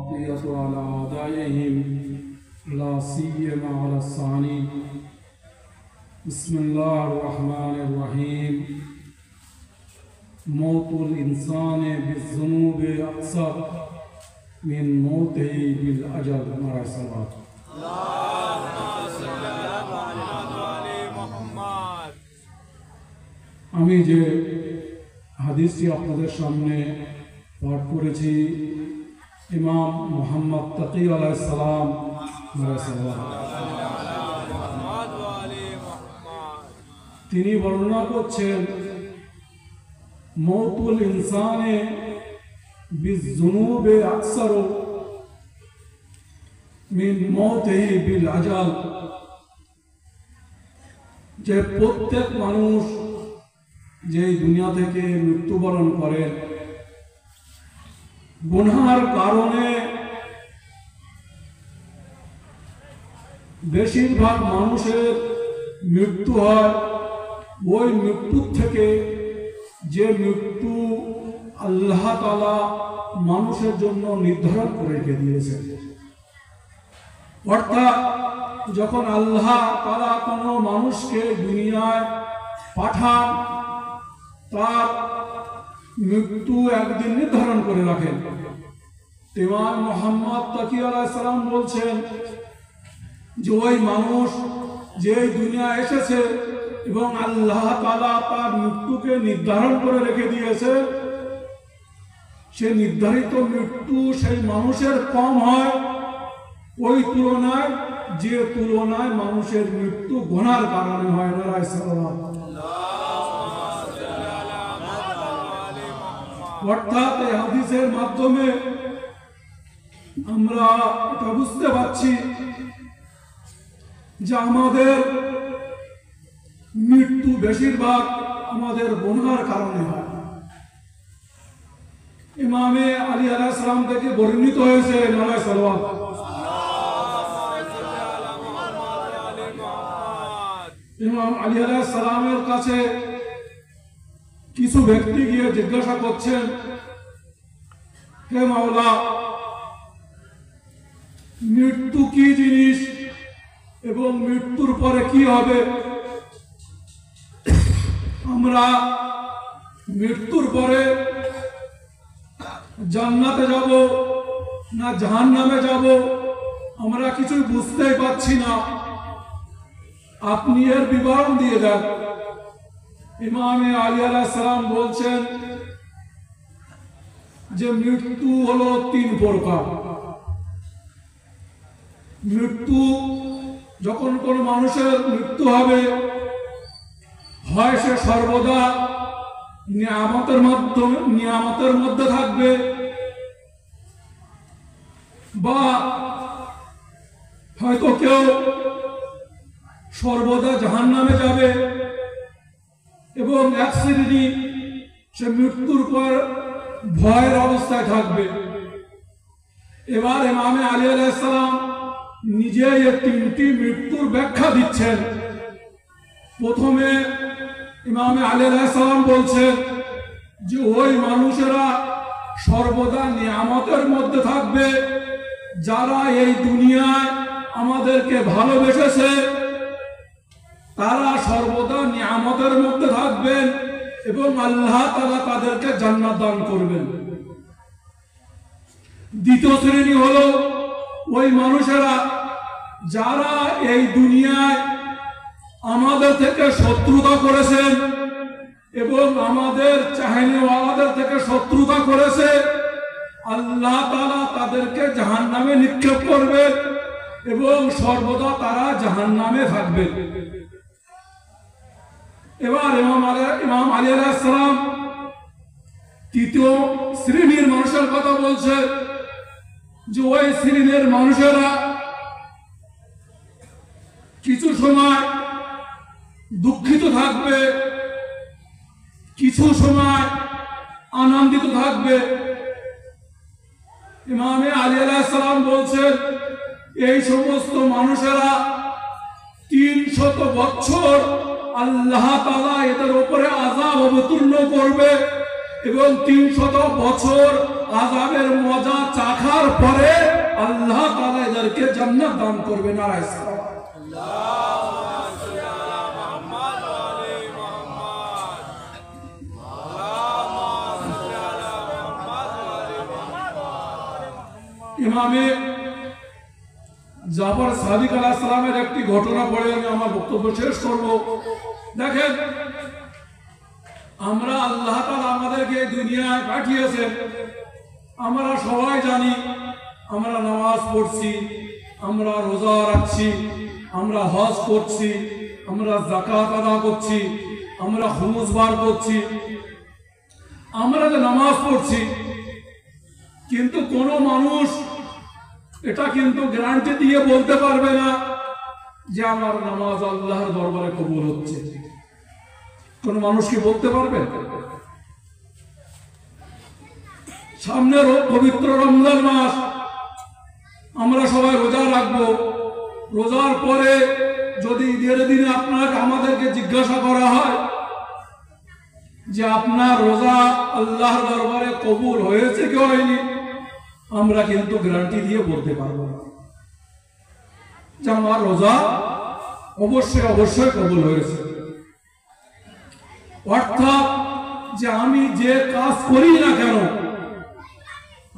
على أعدائهم لا سيما على الثاني. بسم الله الرحمن الرحيم. موت الإنسان بالذنوب أقصر من موته بالأجل. مع الصلاة. আমি যে হাদিসটি আপনাদের সামনে পাঠ করেছি, ইমাম মুহাম্মদ তাকি আলাইহিস সালাম তিনি বর্ণনা করছেন, মৌতুল ইনসানে বিযুনুবে আকসারু মিন মৌতিহি বিল আজাল, যে প্রত্যেক মানুষ যে দুনিয়া থেকে মৃত্যুবরণ করেন গুনাহের কারণে, বেশিরভাগ মানুষের মৃত্যু হয়। ওই মৃত্যুর থেকে যে মৃত্যু আল্লাহ তাআলা মানুষের জন্য নির্ধারণ করে রেখে দিয়েছেন, অর্থাৎ যখন আল্লাহ তাআলা কোনো মানুষকে দুনিয়ায় পাঠান, তার মৃত্যু একদিন নির্ধারণ করে রাখেন। ইমাম মুহাম্মদ তাকি আলাইহিস সালাম বলছেন যে ওই মানুষ যে দুনিয়ায় এসেছে এবং আল্লাহ তাআলা তার মৃত্যুকে নির্ধারণ করে রেখে দিয়েছে, সে নির্ধারিত মৃত্যু সেই মানুষের কম হয় ওই তুলনায় যে তুলনায় মানুষের মৃত্যু গুনাহের কারণে হয়। অর্থাৎ এই হাদিসের মাধ্যমে আমরা এটা বুঝতে পারছি যে আমাদের মৃত্যু বেশিরভাগ আমাদের গুনাহের কারণে হয়। ইমামে আলী আলাইহিস সালাম থেকে বর্ণিত হয়েছে, ইমাম আলী আলাইহিস সালামের কাছে কিছু ব্যক্তি গিয়ে জিজ্ঞাসা করছেন, হে মাওলা, মৃত্যু কি জিনিস এবং মৃত্যুর পরে কি হবে? আমরা মৃত্যুর পরে জান্নাতে যাব না জাহান্নামে যাব আমরা কিছুই বুঝতেই পারছি না, আপনি এর বিবরণ দিয়ে দেন। ইমামে আলী আলাইহিস সালাম বলছেন যে মৃত্যু হলো তিন প্রকার। মৃত্যু, যখন কোন মানুষের মৃত্যু হবে, হয় সে সর্বদা নিয়ামতের মধ্যে থাকবে, বা হয়তো কেউ সর্বদা জাহান্নামে যাবে এবং এক শ্রেণী সে মৃত্যুর পর ভয়ের অবস্থায় থাকবে। এবার ইমামে আলী আলাইহিস সালাম নিজে এই তিনটি মৃত্যুর ব্যাখ্যা দিচ্ছেন। প্রথমে ইমামে আলী আলাইহিস সালাম বলছেন যে ওই মানুষেরা সর্বদা নিয়ামতের মধ্যে থাকবে যারা এই দুনিয়ায় আমাদেরকে ভালোবেসেছে, তারা সর্বদা নিয়ামতের মধ্যে থাকবেন এবং আল্লাহ তাআলা তাদেরকে জান্নাত দান করবেন। দ্বিতীয় শ্রেণী হলো ওই মানুষেরা যারা এই দুনিয়ায় আমাদের থেকে শত্রুতা করেছেন এবং আমাদের চাহিদাওয়ালাদের থেকে শত্রুতা করেছে, আল্লাহ তাআলা তাদেরকে জাহান্নামে নিক্ষেপ করবেন এবং সর্বদা তারা জাহান্নামে থাকবে। এবার ইমাম আলী আলাইহিস সালাম তৃতীয় শ্রেণীর মানুষের কথা বলছে যে ওই শ্রেণীর মানুষেরা কিছু সময় দুঃখিত থাকবে, কিছু সময় আনন্দিত থাকবে। ইমামে আলী আলাইহিস সালাম বলছেন এই সমস্ত মানুষেরা 300 বছর আল্লাহ তাআলা এদের উপরে আযাব অবতীর্ণ করবে এবং 300 বছর আযাবের মজা চাখার পরে আল্লাহ তাআলা এদেরকে জান্নাত দান করবে। নারায়ে ইমামে জাফর সাদিক আলাইহিস সালামের একটি ঘটনা পড়ে আমি আমার বক্তব্য শেষ করব। দেখেন, আমরা আল্লাহ তাআলা আমাদেরকে দুনিয়ায় পাঠিয়েছেন, আমরা সবাই জানি, আমরা নামাজ পড়ছি, আমরা রোজা রাখছি, আমরা হজ করছি, আমরা যাকাত আদা করছি, আমরা খুমুস বার করছি, আমরা যে নামাজ পড়ছি, কিন্তু কোন মানুষ এটা কিন্তু গ্যারান্টি দিয়ে বলতে পারবে না যে আমার নামাজ আল্লাহর দরবারে কবুল হচ্ছে। কোন মানুষ কি বলতে পারবে? সামনে পবিত্র রমজান মাস, আমরা সবাই রোজা রাখবো। রোজার পরে যদি ঈদের দিনে আমাদেরকে জিজ্ঞাসা করা হয় যে আপনার রোজা আল্লাহর দরবারে কবুল হয়েছে কি হয়নি, আমরা কিন্তু গ্যারান্টি দিয়ে বলতে পারবো না যে আমার রোজা অবশ্যই অবশ্যই কবুল হয়েছে। অর্থাৎ যে আমি যে কাজ করি না কেন,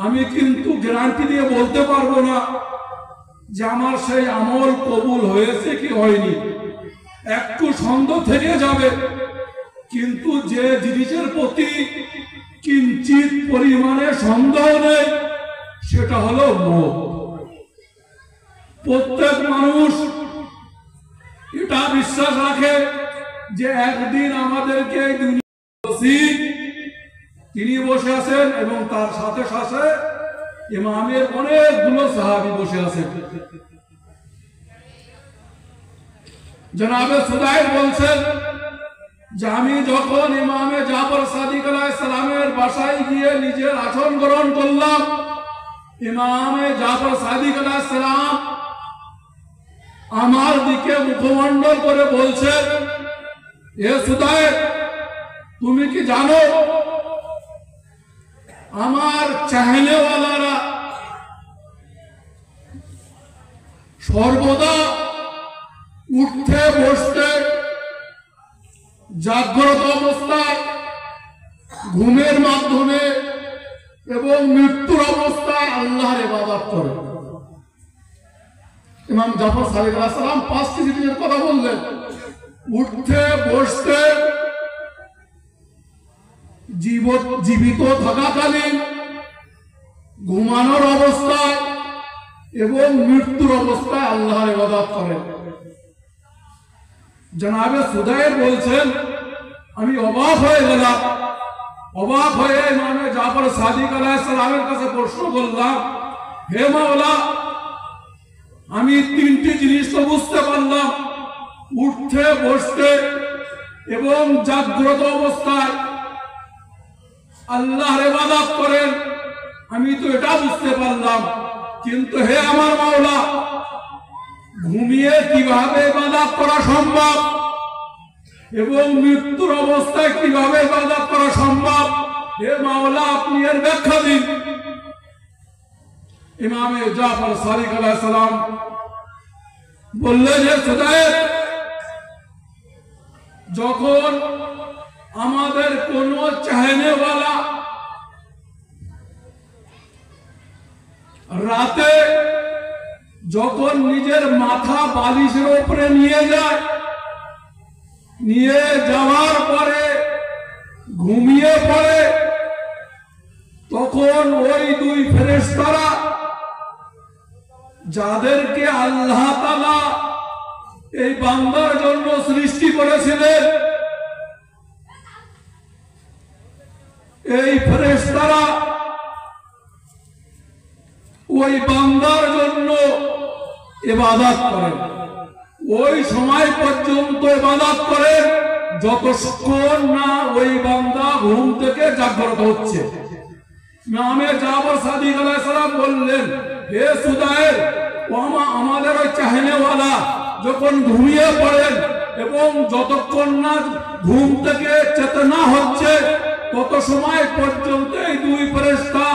আমি কিন্তু গ্যারান্টি দিয়ে বলতে পারবো না যে আমার সেই আমল কবুল হয়েছে কি হয়নি। একটু সন্দেহ থেকে যাবে, কিন্তু যে জিনিসের প্রতি কিঞ্চিত পরিমাণে সন্দেহ নেই সেটা হলো মওত। প্রত্যেক মানুষ এটা বিশ্বাস রাখে যে একদিন আমাদেরকে তিনি বসে আছেন এবং তার সাথে সাথে ইমামের অনেকগুলো সাহাবী বসে আছেন। জনাবে সুদাইর বলছেন যে আমি যখন ইমামে জাফর সাদিক আলাইহিস সালামের বাসায় গিয়ে নিজের আসন গ্রহণ করলাম, ইমামে জাফর সাদিক আলাইহিস সালাম আমার দিকে মুখমণ্ডল করে বলছেন, এ সুদাইর, তুমি কি জানো আমার চাহনেওয়ালারা সর্বদা উঠতে বসতে, জাগ্রত অবস্থায়, ঘুমের মাধ্যমে এবং মৃত্যুর অবস্থায় আল্লাহর ইবাদত করে। ইমাম জাফর সাদিক আলাইহিস সালাম 5টি জিনিসের কথা বললেন: উঠতে বসতে, জীবিত থাকাকালীন, ঘুমানোর অবস্থায় এবং মৃত্যুর অবস্থায় আল্লাহর ইবাদত করেন। জনাবে সুদাইর বলছেন, আমি অবাক হয়ে গেলাম। অবাক হয়ে ইমামে জাফর সাদিক আলাইহিস সালামের কাছে প্রশ্ন করলাম, হে মাওলা, আমি 3টি জিনিস তো বুঝতে পারলাম, উঠতে বসতে এবং জাগ্রত অবস্থায় আল্লাহর ইবাদত করেন, আমি তো এটা বুঝতে পারলাম, কিন্তু হে আমার মাওলা, ঘুমিয়ে কিভাবে ইবাদত করা সম্ভব এবং মৃত্যুর অবস্থায় কিভাবে ইবাদত করা সম্ভব, হে মাওলা আপনি এর ব্যাখ্যা দিন। ইমামে জাফর সাদিক আলাইহিস সালাম বললেন, হে সুদাইর, যখন আমাদের কোন চাহনেওয়ালা রাতে যখন নিজের মাথা বালিশের উপরে নিয়ে যায়, নিয়ে যাওয়ার পরে ঘুমিয়ে পড়ে, তখন ওই 2 ফেরেশতারা যাদেরকে আল্লাহ তাআলা এই বান্দার জন্য সৃষ্টি করেছিলেন, এই ফেরেশতারা ওই বান্দার জন্য ইবাদত করেন। ওই সময় পর্যন্ত ইবাদত করেন যতক্ষণ না ওই বান্দা ঘুম থেকে জাগ্রত হচ্ছে। ইমামে জাফর সাদিক আলাইহিস সালাম বললেন, হে সুদাইর, আমাদের ওই চাহনেওয়ালা যখন ঘুমিয়ে পড়েন এবং যতক্ষণ না ঘুম থেকে চেতনা হচ্ছে তত সময় পর্যন্ত এই 2 ফেরেশতা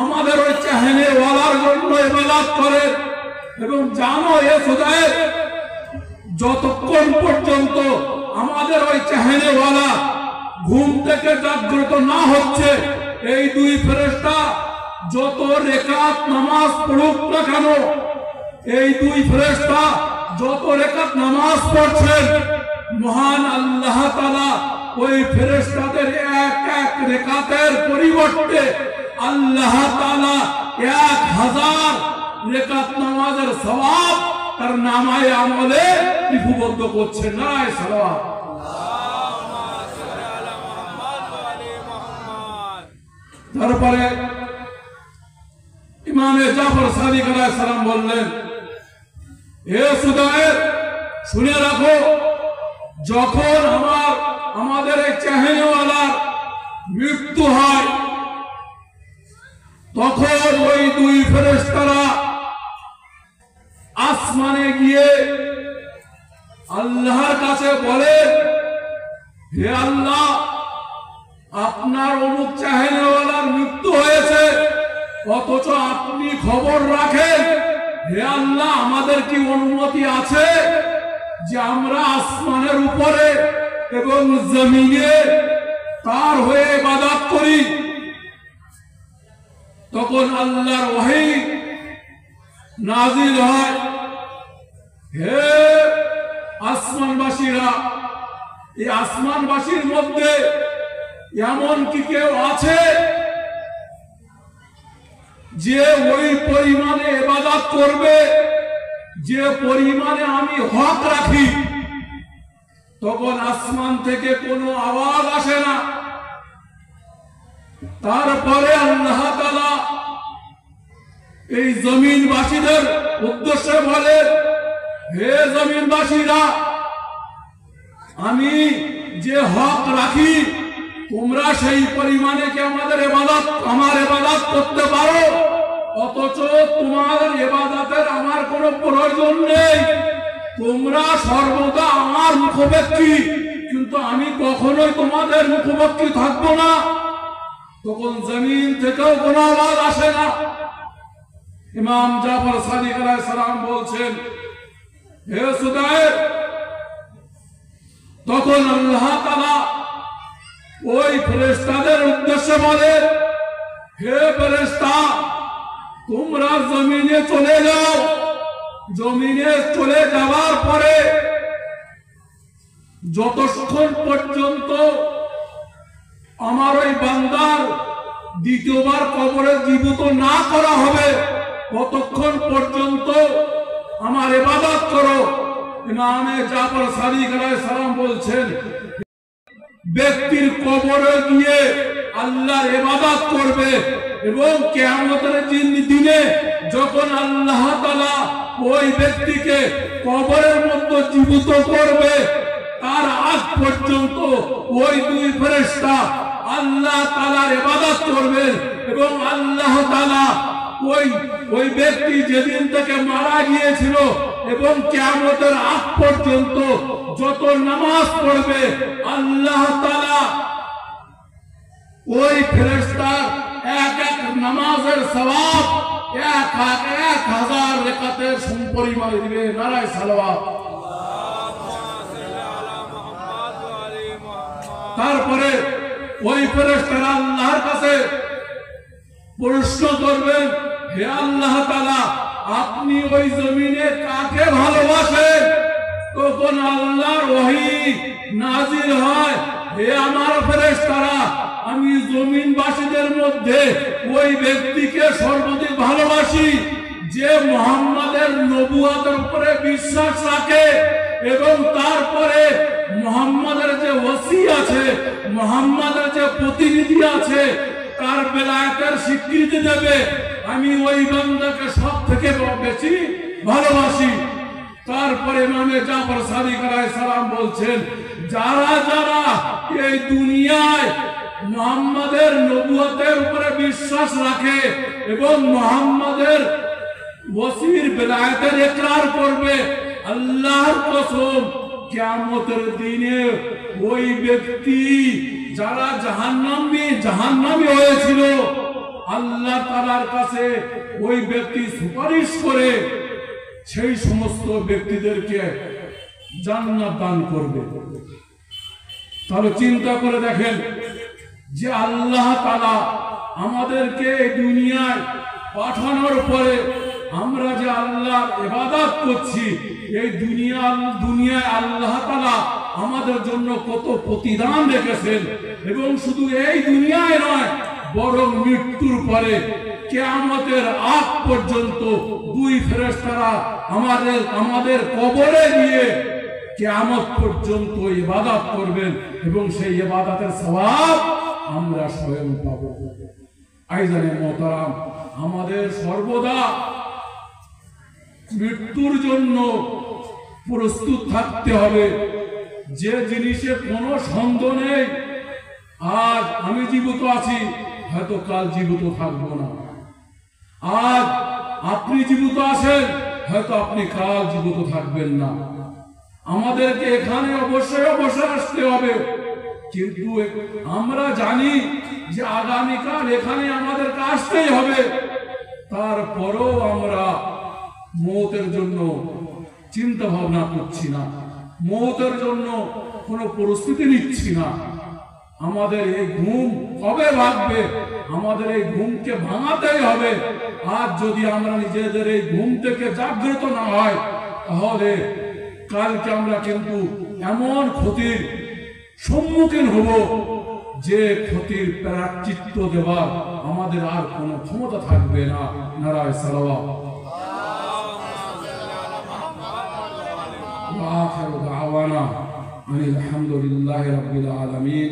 আমাদের ওই চাহনেওয়ালার জন্য ইবাদত করেন। এবং জানো এ খুদায়ের, যতক্ষণ পর্যন্ত আমাদের ওই চাহনেওয়ালা ঘুম থেকে জাগ্রত না হচ্ছে, এই দুই ফেরেশতা যত রেকাত নামাজ পড়ুক না কেন, এই দুই ফেরেশতা যত রেকাত নামাজ পড়ছেন, মহান আল্লাহ তাআলা ওই ফেরেশতাদের এক এক রেকাতের পরিবর্তে আল্লাহ তাআলা 1000 রেকাত নামাজের সওয়াব তার নামায়ে আমলে লিপিবদ্ধ করছেন। নারায়ে সালাওয়াত। তারপরে ইমামে জাফর সাদিক আলাইহিস সালাম বললেন, হে সুদায়ের, শুনে রাখো, যখন আমাদের এই চাহনেওয়ালার মৃত্যু হয়, তখন ওই দুই ফেরেশতারা আসমানে গিয়ে আল্লাহর কাছে বলে, হে আল্লাহ, আপনার অমুক চাহনেওয়ালার মৃত্যু হয়েছে, অথচ আপনি খবর রাখেন। হে আল্লাহ, আমাদের কি অনুমতি আছে যে আমরা আসমানের উপরে এবং জমিনে তার হয়ে ইবাদত করি? তখন আল্লাহর ওহী নাজিল হয়, হে আসমানবাসীরা, এই আসমানবাসীর মধ্যে এমন কি কেউ আছে যে ওই পরিমাণে ইবাদত করবে যে পরিমাণে আমি হক রাখি? তখন আসমান থেকে কোনো আওয়াজ আসে না। তারপরে আল্লাহ তাআলা এই জমিনবাসীদের উদ্দেশ্যে বলে, হে জমিনবাসীরা, আমি যে হক রাখি তোমরা সেই পরিমাণে কি আমার ইবাদত করতে পারো? অথচ তোমার ইবাদতের আমার কোনো প্রয়োজন নেই, তোমরা সর্বদা আমার মুখোপেক্ষী, কিন্তু আমি কখনোই তোমাদের মুখোপেক্ষী থাকবো না। তখন জমিন থেকেও কোনো আওয়াজ আসে না। ইমাম জাফর সাদিক আলাইহিস সালাম বলছেন, হে সুদায়ের, তখন আল্লাহ তাআলা ওই ফেরেশতাদের উদ্দেশ্যে বলে, হে ফেরেশতা, তোমরা জমিনে চলে যাও। জমিনে চলে যাওয়ার পরে যতক্ষণ পর্যন্ত আমার ওই বান্দার দ্বিতীয়বার কবরে জীবিত না করা হবে, ততক্ষণ পর্যন্ত আমার ইবাদত করো। ইমামে জাফর সাদিক আলাইহিস সালাম বলছেন, ব্যক্তির কবরে গিয়ে আল্লাহর ইবাদত করবে এবং কিয়ামতের দিনে যখন আল্লাহ তাআলা ওই ব্যক্তিকে কবরের মধ্যে জীবিত করবে, তার আগ পর্যন্ত ওই দুই ফেরেশতা আল্লাহ তাআলার ইবাদত করবেন এবং আল্লাহ তাআলা ওই ব্যক্তি যেদিন থেকে মারা গিয়েছিল এবং কিয়ামতের আগ পর্যন্ত যত নামাজ পড়বে, আল্লাহ তাআলা ওই ফেরেশতার এক এক নামাজের সওয়াব 1000 রাকাতের সমপরিমাণ দিবে। নারায়ে সালাওয়াত। তারপরে ওই ফেরেশতারা আল্লাহর কাছে প্রশ্ন করবেন, হে আল্লাহ তাআলা, আপনি ওই জমিনে কাকে ভালোবাসেন? তখন আল্লাহর ওহী নাজিল হয়, হে আমার ফেরেশতারা, আমি জমিনবাসীদের মধ্যে ওই ব্যক্তিকে সর্বাধিক ভালোবাসি যে মুহাম্মাদের নবুয়তের উপরে বিশ্বাস রাখে এবং তারপরে মুহাম্মাদের যে ওসি আছে, মুহাম্মাদের যে প্রতিনিধি আছে, তার বেলায়েতের স্বীকৃতি দেবে। আমি ওই বান্দাকে সব থেকে বেশি ভালোবাসি। তারপরে ইমামে জাফর সাদিক আলাইহিস সালাম বলছেন, যারা যারা এই দুনিয়ায় মুহাম্মাদের নবুয়তের উপরে বিশ্বাস রাখে এবং মুহাম্মাদের ওসির বেলায়েতের ইকরার করবে, আল্লাহর কসম, কিয়ামতের দিনে ওই ব্যক্তি যারা জাহান্নামী হয়েছিল, আল্লাহ তাআলার কাছে ওই ব্যক্তি সুপারিশ করে সেই সমস্ত ব্যক্তিদেরকে জান্নাত দান করবে। তাহলে চিন্তা করে দেখেন যে আল্লাহ তাআলা আমাদেরকে এই দুনিয়ায় পাঠানোর পরে আমরা যে আল্লাহর ইবাদত করছি, এই দুনিয়ায় আল্লাহ তাআলা আমাদের জন্য কত প্রতিদান রেখেছেন। এবং শুধু এই দুনিয়ায় নয়, বরং মৃত্যুর পরে কিয়ামতের আগ পর্যন্ত দুই ফেরেশতারা আমাদের কবরে গিয়ে কিয়ামত পর্যন্ত ইবাদত করবেন এবং সেই ইবাদতের সওয়াব আমরা স্বয়ং পাবো। আইজানে মোহতারাম, আমাদের সর্বদা মৃত্যুর জন্য প্রস্তুত থাকতে হবে। যে জিনিসে কোনো সন্দেহ নেই, আজ আমি জীবিত আছি, হয়তো কাল জীবিত থাকবো না। আজ আপনি জীবিত আছেন, হয়তো আপনি কাল জীবিত থাকবেন না। আমাদেরকে এখানে অবশ্যই আসতে হবে, কিন্তু আমরা জানি যে আগামীকাল এখানে আমাদেরকে আসতেই হবে। তারপরেও আমরা মওতের জন্য চিন্তা ভাবনা করছি না, মওতের জন্য কোনো প্রস্তুতি নিচ্ছি না। আমাদের এই ঘুম কবে ভাঙবে? আমাদের এই ঘুমকে ভাঙাতেই হবে। আজ যদি আমরা নিজেদের এই ঘুম থেকে জাগ্রত না হয়, তাহলে কালকে আমরা কিন্তু এমন ক্ষতির সম্মুখীন হব যে ক্ষতির প্রায়শ্চিত্ত দেওয়ার আমাদের আর কোনো ক্ষমতা থাকবে না। নারায়ে সালাওয়াত। আখিরু দাওয়ানা আলহামদুলিল্লাহি রাব্বিল আলামিন।